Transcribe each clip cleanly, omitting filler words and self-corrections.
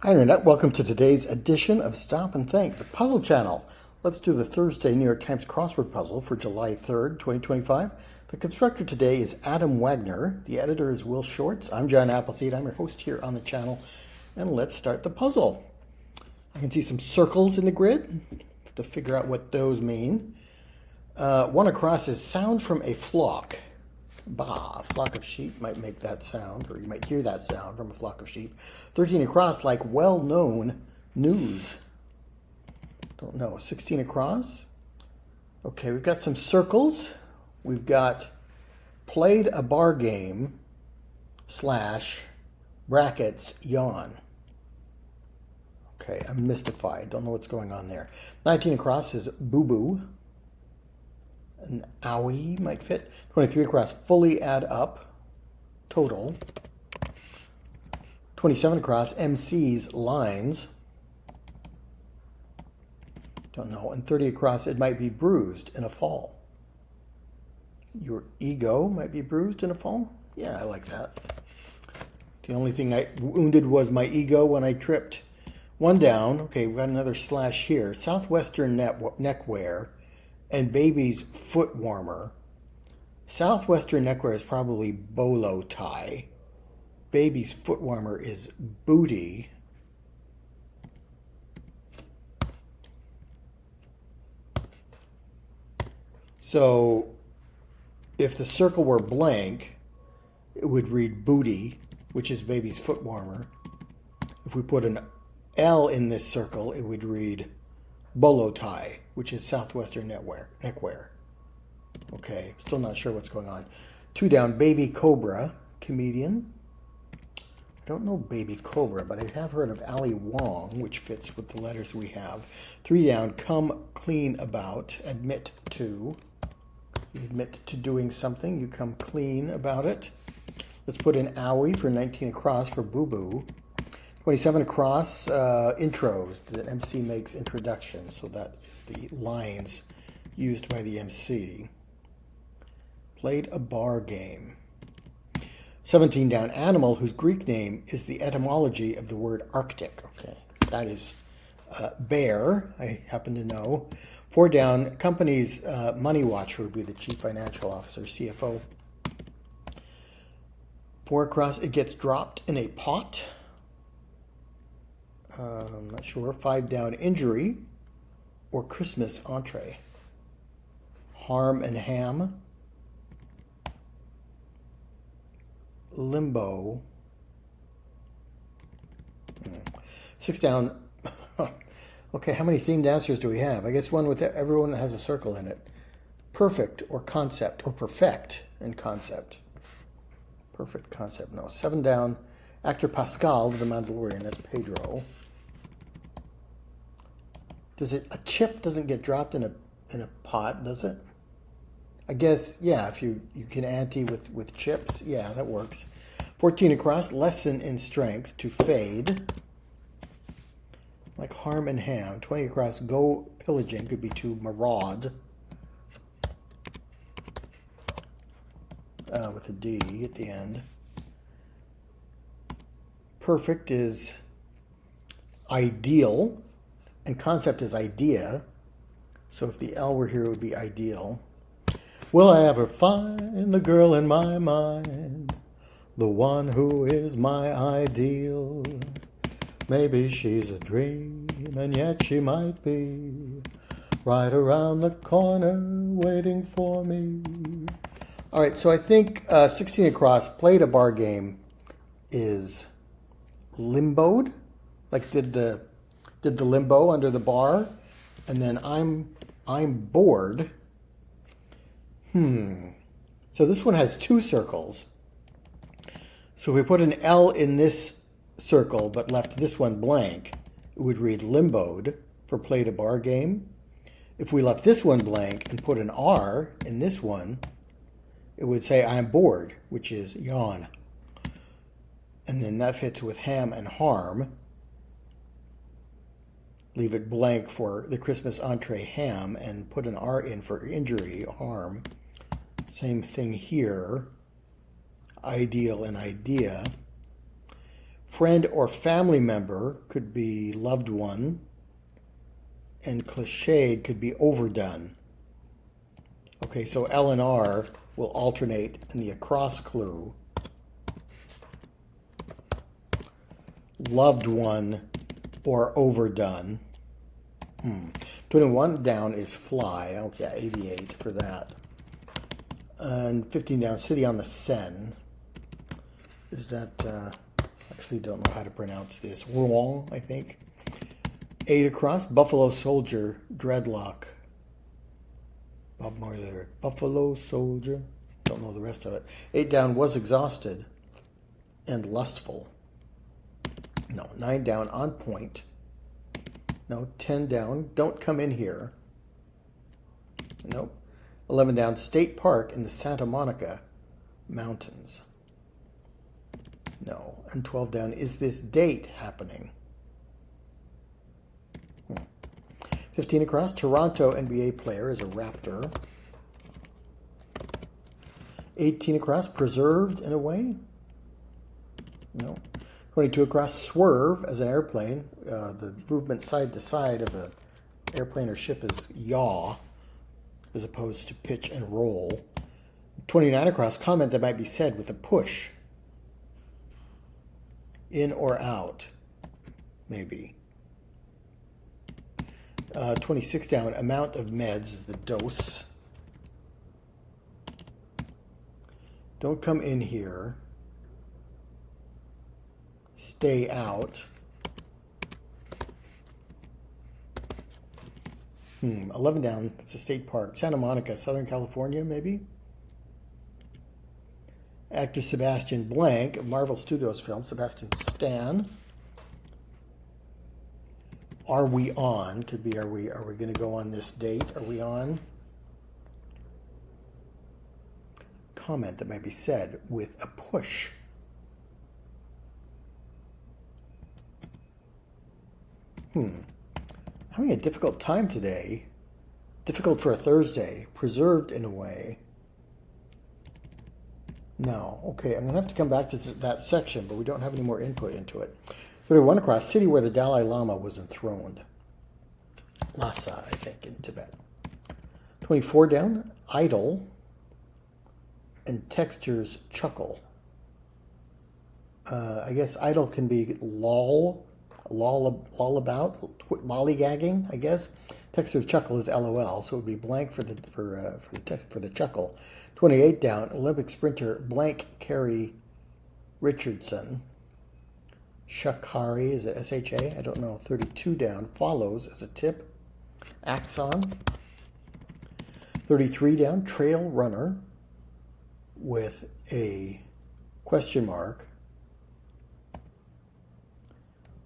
Hi Internet, welcome to today's edition of Stop and Think, the Puzzle Channel. Let's do the Thursday New York Times crossword puzzle for July 3rd, 2025. The constructor today is Adam Wagner. The editor is Will Shorts. I'm John Appleseed. I'm your host here on the channel. And let's start the puzzle. I can see some circles in the grid. Have to figure out what those mean. One across is sound from a flock. Bah, a flock of sheep might make that sound, or you might hear that sound from a flock of sheep. 13 across, like well-known news. Don't know. 16 across. Okay, we've got some circles. We've got played a bar game / brackets yawn. Okay, I'm mystified. Don't know what's going on there. 19 across is boo-boo. An owie might fit. 23 across, fully add up, total. 27 across, MC's lines. Don't know. And 30 across, it might be bruised in a fall. Your ego might be bruised in a fall? Yeah, I like that. The only thing I wounded was my ego when I tripped. One down. Okay, we've got another slash here. Southwestern neckwear and baby's foot warmer. Southwestern neckwear is probably bolo tie. Baby's foot warmer is booty. So if the circle were blank, it would read booty, which is baby's foot warmer. If we put an L in this circle, it would read bolo tie, which is Southwestern neckwear. Okay, still not sure what's going on. 2 down, baby cobra, comedian. I don't know baby cobra, but I have heard of Ali Wong, which fits with the letters we have. 3 down, come clean about, admit to. You admit to doing something, you come clean about it. Let's put in owie for 19 across for boo-boo. 27 across, intros. The MC makes introductions, so that is the lines used by the MC. Played a bar game. 17 down, animal whose Greek name is the etymology of the word Arctic. Okay, that is bear, I happen to know. 4 down, company's money watcher would be the chief financial officer, CFO. 4 across, it gets dropped in a pot. I'm not sure. 5 down, injury or Christmas entree. Harm and ham. Limbo. 6 down. Okay, how many themed answers do we have? I guess one with everyone that has a circle in it. Perfect or concept, or perfect and concept. Perfect concept. No. 7 down. Actor Pascal, the Mandalorian, that's Pedro. A chip doesn't get dropped in a pot, does it? I guess, yeah, if you can ante with chips, yeah, that works. 14 across, lesson in strength, to fade. Like harm and ham. 20 across, go pillaging, could be to maraud. With a D at the end. Perfect is ideal. And concept is idea. So if the L were here, it would be ideal. Will I ever find the girl in my mind? The one who is my ideal? Maybe she's a dream, and yet she might be right around the corner waiting for me. All right, so I think 16 across, played a bar game, is limboed. Like did the limbo under the bar, and then I'm bored. So this one has 2 circles. So if we put an L in this circle but left this one blank, it would read limboed for played a bar game. If we left this one blank and put an R in this one, it would say I'm bored, which is yawn. And then that fits with ham and harm. Leave it blank for the Christmas entree ham and put an R in for injury, harm. Same thing here. Ideal and idea. Friend or family member could be loved one. And cliched could be overdone. Okay, so L and R will alternate in the across clue. Loved one or overdone. 21 down is fly. Okay, aviate for that. And 15 down, city on the Seine. Is that, actually don't know how to pronounce this. Rouen, I think. 8 across, Buffalo Soldier, dreadlock. Bob Marley lyric. Buffalo Soldier. Don't know the rest of it. 8 down, was exhausted and lustful. No. 9 down, on point. No. 10 down, don't come in here. Nope. 11 down, State Park in the Santa Monica Mountains. No. And 12 down, is this date happening? 15 across, Toronto NBA player is a Raptor. 18 across, preserved in a way? No. 22 across, swerve as an airplane. The movement side to side of an airplane or ship is yaw, as opposed to pitch and roll. 29 across, comment that might be said with a push. In or out, maybe. 26 down, amount of meds is the dose. Don't come in here. Stay out. 11 down, it's a state park. Santa Monica, Southern California, maybe? Actor Sebastian Blank of Marvel Studios film, Sebastian Stan. Are we on? Could be, are we going to go on this date? Are we on? Comment that might be said with a push. Having a difficult time today. Difficult for a Thursday. Preserved in a way. No. Okay, I'm going to have to come back to that section, but we don't have any more input into it. 31 across, city where the Dalai Lama was enthroned. Lhasa, I think, in Tibet. 24 down, idle, and textures chuckle. I guess idle can be loll about, lollygagging, I guess. Textures chuckle is LOL, so it would be blank for the chuckle. 28 down, Olympic sprinter blank Carrie Richardson. Shakari, is it S-H-A? I don't know. 32 down, follows as a tip. Axon. 33 down, trail runner with a question mark.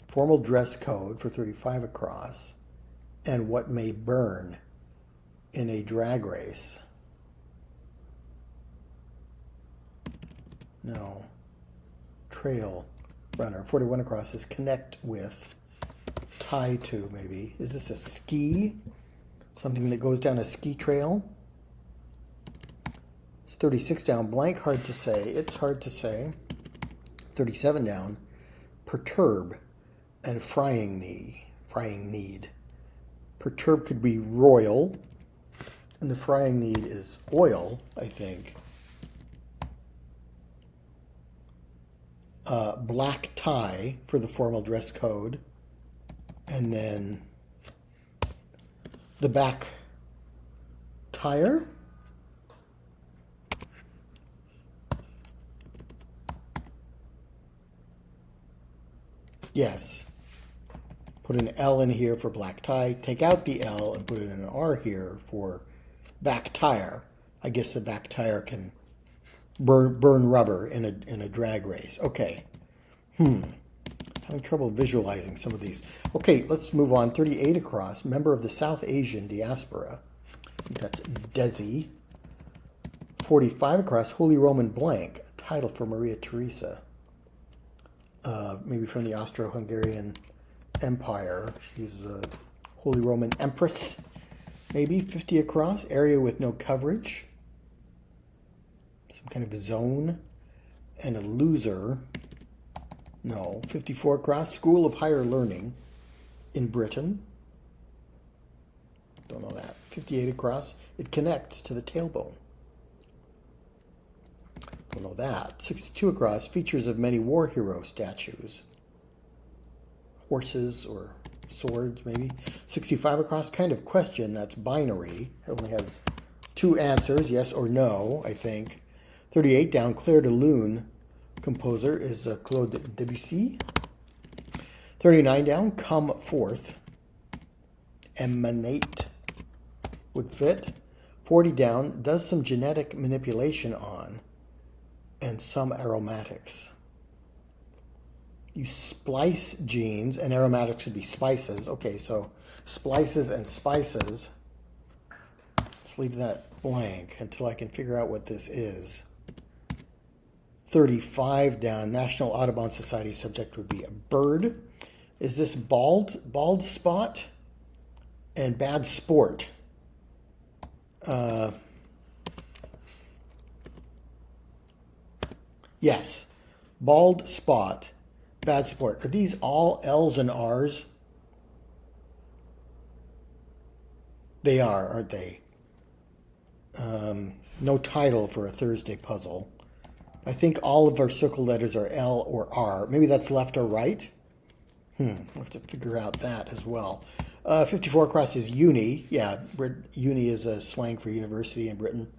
Formal dress code for 35 across. And what may burn in a drag race. No. Trail runner. 41 across is connect with, tie to maybe. Is this a ski? Something that goes down a ski trail? It's 36 down, blank, hard to say. It's hard to say. 37 down, perturb and frying need. Perturb could be royal, and the frying need is oil, I think. Black tie for the formal dress code, and then the back tire. Yes. Put an L in here for black tie. Take out the L and put in an R here for back tire. I guess the back tire can burn rubber in a drag race. Okay. Having trouble visualizing some of these. Okay, let's move on. 38 across. Member of the South Asian diaspora. I think that's Desi. 45 across. Holy Roman blank. A title for Maria Theresa. Maybe from the Austro-Hungarian Empire. She's a Holy Roman Empress. Maybe 50 across. Area with no coverage. Some kind of zone. And a loser. No. 54 across, School of Higher Learning in Britain. Don't know that. 58 across, it connects to the tailbone. Don't know that. 62 across, features of many war hero statues. Horses or swords, maybe. 65 across, kind of question, that's binary. It only has two answers, yes or no, I think. 38 down, Clair de Lune, composer is Claude Debussy. 39 down, Come Forth, Emanate would fit. 40 down, does some genetic manipulation on, and some aromatics. You splice genes, and aromatics would be spices. Okay, so splices and spices. Let's leave that blank until I can figure out what this is. 35 down, National Audubon Society subject would be a bird. Is this bald spot and bad sport? Yes, bald spot, bad sport. Are these all L's and R's? They are, aren't they? No title for a Thursday puzzle. I think all of our circle letters are L or R. Maybe that's left or right. We'll have to figure out that as well. 54 across is uni. Yeah, uni is a slang for university in Britain.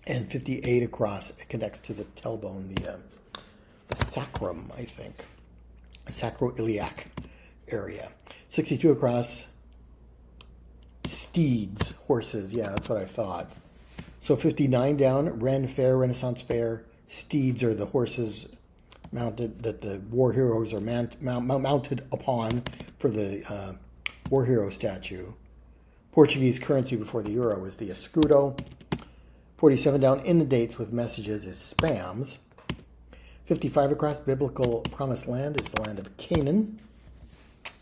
And 58 across, it connects to the tailbone, the sacrum, I think. Sacroiliac area. 62 across, steeds, horses. Yeah, that's what I thought. So 59 down, Ren Fair, Renaissance Fair. Steeds are the horses mounted that the war heroes are mounted upon for the war hero statue. Portuguese currency before the euro is the escudo. 47 down, in the dates with messages is spams. 55 across, biblical promised land is the land of Canaan.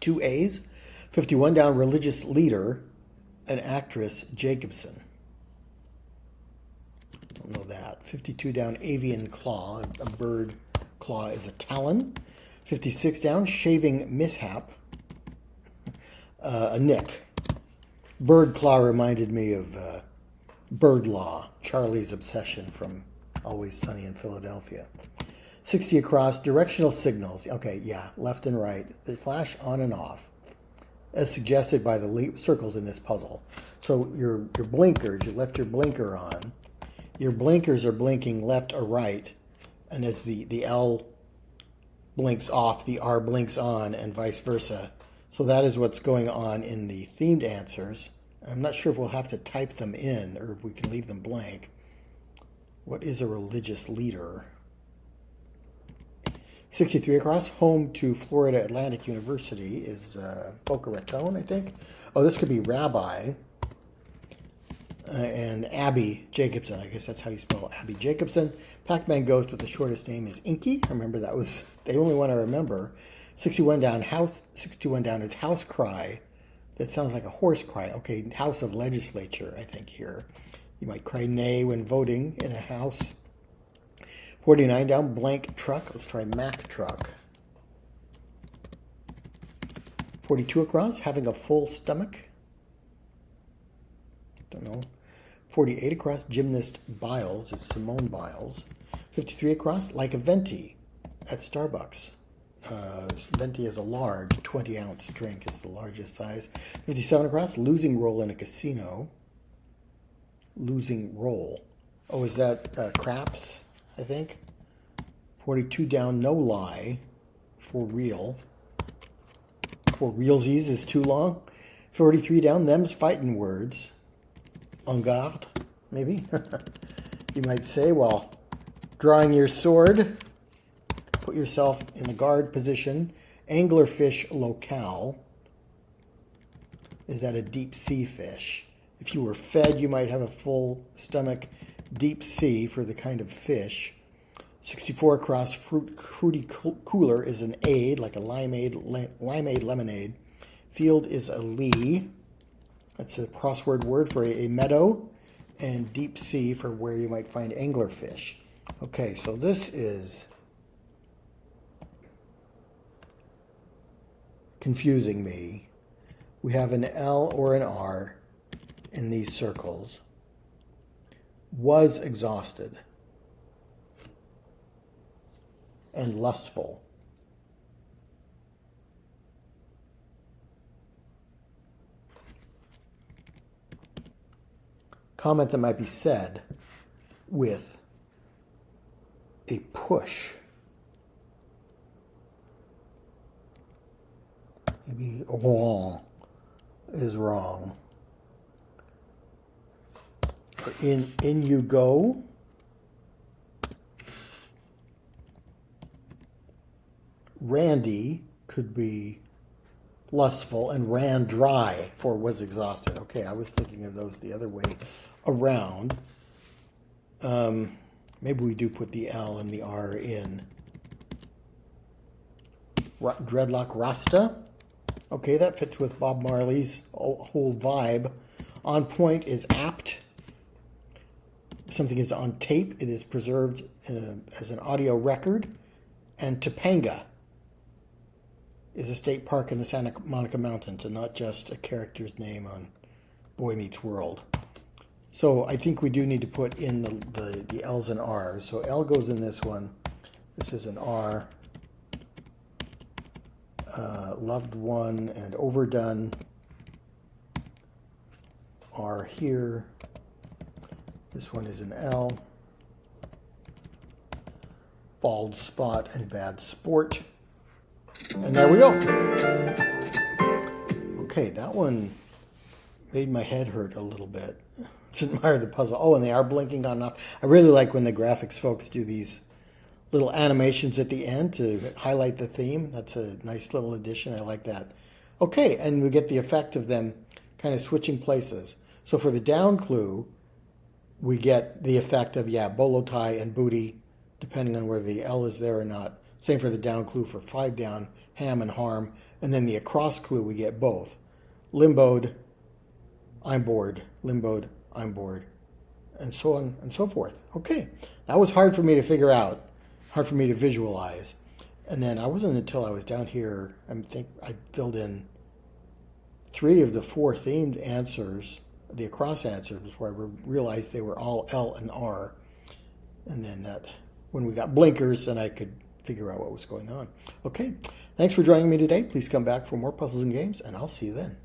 2 A's. 51 down, religious leader, an actress, Jacobson. Don't know that. 52 down, avian claw, a bird claw is a talon. 56 down, shaving mishap, a nick. Bird claw reminded me of Bird Law, Charlie's obsession from Always Sunny in Philadelphia. 60 across, directional signals. Okay, yeah, left and right. They flash on and off, as suggested by the circles in this puzzle. So your blinkers, you left your blinker on. Your blinkers are blinking left or right, and as the L blinks off, the R blinks on, and vice versa. So that is what's going on in the themed answers. I'm not sure if we'll have to type them in or if we can leave them blank. What is a religious leader? 63 across, home to Florida Atlantic University is Boca Raton, I think. Oh, this could be rabbi. And Abby Jacobson, I guess that's how you spell Abby Jacobson. Pac-Man Ghost with the shortest name is Inky. Remember, that was the only one I remember. 61 down, 61 down is House Cry. That sounds like a horse cry. Okay, House of Legislature, I think here. You might cry nay when voting in a house. 49 down, blank truck. Let's try Mack truck. 42 across, having a full stomach. Don't know. 48 across, gymnast Biles is Simone Biles. 53 across, like a venti at Starbucks. Venti is a large 20-ounce drink, is the largest size. 57 across, losing role in a casino. Losing role. Oh, is that craps, I think? 42 down, no lie, for real. For realsies is too long. 43 down, them's fighting words. En garde, maybe? You might say, while drawing your sword, put yourself in the guard position. Anglerfish locale. Is that a deep sea fish? If you were fed, you might have a full stomach. Deep sea for the kind of fish. 64 across, fruity cooler is an aid, like a limeade lemonade. Field is a lee. That's a crossword word for a meadow. And deep sea for where you might find anglerfish. Okay, so this is confusing me. We have an L or an R in these circles. Was exhausted and lustful. Comment that might be said with a push. Maybe wrong is wrong. In you go. Randy could be lustful, and ran dry for was exhausted. Okay, I was thinking of those the other way around. Maybe we do put the L and the R in. Dreadlock Rasta. Okay, that fits with Bob Marley's whole vibe. On point is apt. If something is on tape, it is preserved as an audio record. And Topanga is a state park in the Santa Monica Mountains and not just a character's name on Boy Meets World. So I think we do need to put in the L's and R's. So L goes in this one. This is an R. Loved one and overdone. R here. This one is an L. Bald spot and bad sport. And there we go. Okay, that one made my head hurt a little bit. Let's admire the puzzle. Oh, and they are blinking on and off. I really like when the graphics folks do these little animations at the end to highlight the theme. That's a nice little addition. I like that. Okay, and we get the effect of them kind of switching places. So for the down clue, we get the effect of, bolo tie and booty, depending on whether the L is there or not. Same for the down clue for 5 down, ham and harm. And then the across clue, we get both. Limboed, I'm bored. Limboed, I'm bored. And so on and so forth. Okay, that was hard for me to figure out, hard for me to visualize. And then I wasn't until I was down here, I think I filled in 3 of the 4 themed answers, the across answers, before I realized they were all L and R. And then that, when we got blinkers, then I could figure out what was going on. Okay, thanks for joining me today. Please come back for more puzzles and games, and I'll see you then.